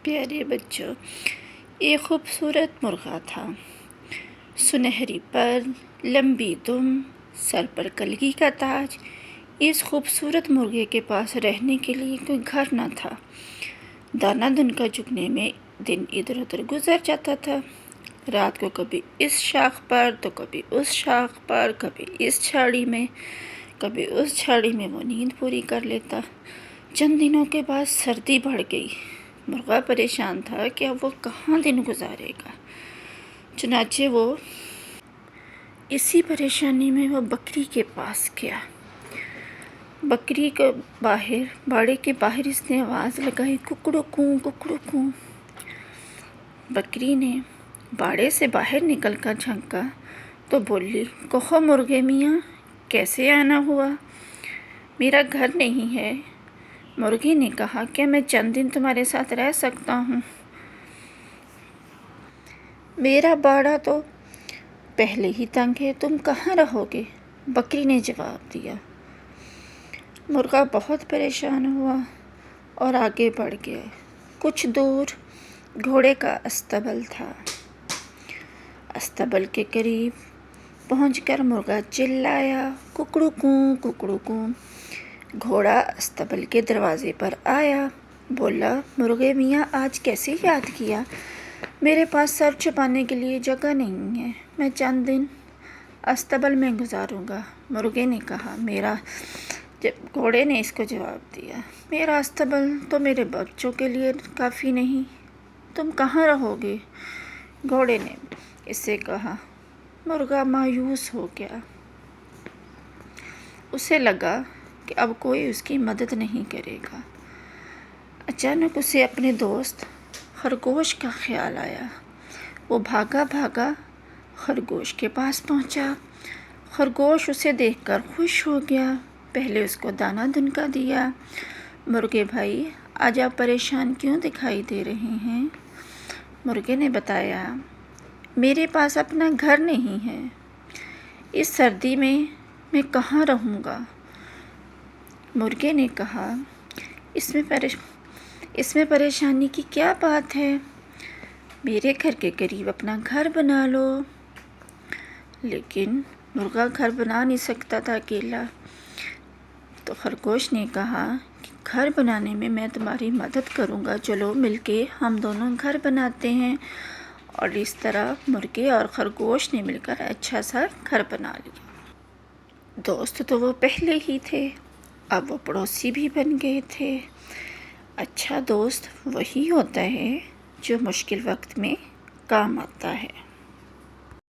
پیارے بچوں، ایک خوبصورت مرغا تھا، سنہری پر، لمبی دم، سر پر کلگی کا تاج۔ اس خوبصورت مرغے کے پاس رہنے کے لیے کوئی گھر نہ تھا۔ دانہ دن کا چگنے میں دن ادھر ادھر گزر جاتا تھا۔ رات کو کبھی اس شاخ پر تو کبھی اس شاخ پر، کبھی اس جھاڑی میں کبھی اس جھاڑی میں وہ نیند پوری کر لیتا۔ چند دنوں کے بعد سردی بڑھ گئی۔ مرغا پریشان تھا کہ اب وہ کہاں دن گزارے گا۔ چنانچہ وہ اسی پریشانی میں وہ بکری کے پاس گیا۔ بکری کے باڑے کے باہر اس نے آواز لگائی، ککڑو کوں ککڑو کوں۔ بکری نے باڑے سے باہر نکل کر جھانکا تو بولی، کہو مرغے میاں، کیسے آنا ہوا؟ میرا گھر نہیں ہے۔ مرغے نے کہا، کیا میں چند دن تمہارے ساتھ رہ سکتا ہوں؟ میرا باڑا تو پہلے ہی تنگ ہے، تم کہاں رہو گے؟ بکری نے جواب دیا۔ مرغا بہت پریشان ہوا اور آگے بڑھ گیا۔ کچھ دور گھوڑے کا استبل تھا۔ استبل کے قریب پہنچ کر مرغا چلایا، ککڑو کوں ککڑو کوں۔ گھوڑا استبل کے دروازے پر آیا، بولا، مرغے میاں آج کیسے یاد کیا؟ میرے پاس سر چھپانے کے لیے جگہ نہیں ہے، میں چند دن استبل میں گزاروں گا۔ مرغے نے کہا، گھوڑے نے اس کو جواب دیا، میرا استبل تو میرے بچوں کے لیے کافی نہیں، تم کہاں رہو گے؟ گھوڑے نے اس سے کہا۔ مرغا مایوس ہو گیا۔ اسے لگا کہ اب کوئی اس کی مدد نہیں کرے گا۔ اچانک اسے اپنے دوست خرگوش کا خیال آیا۔ وہ بھاگا بھاگا خرگوش کے پاس پہنچا۔ خرگوش اسے دیکھ کر خوش ہو گیا۔ پہلے اس کو دانہ دن کا دیا۔ مرغے بھائی، آج آپ پریشان کیوں دکھائی دے رہے ہیں؟ مرغے نے بتایا، میرے پاس اپنا گھر نہیں ہے، اس سردی میں کہاں رہوں گا؟ مرغے نے کہا، اس میں پریشانی کی کیا بات ہے؟ میرے گھر کے قریب اپنا گھر بنا لو۔ لیکن مرغا گھر بنا نہیں سکتا تھا اکیلا۔ تو خرگوش نے کہا کہ گھر بنانے میں میں تمہاری مدد کروں گا، چلو مل کے ہم دونوں گھر بناتے ہیں۔ اور اس طرح مرغے اور خرگوش نے مل کر اچھا سا گھر بنا لیا۔ دوست تو وہ پہلے ہی تھے، اب وہ پڑوسی بھی بن گئے تھے۔ اچھا دوست وہی ہوتا ہے جو مشکل وقت میں کام آتا ہے۔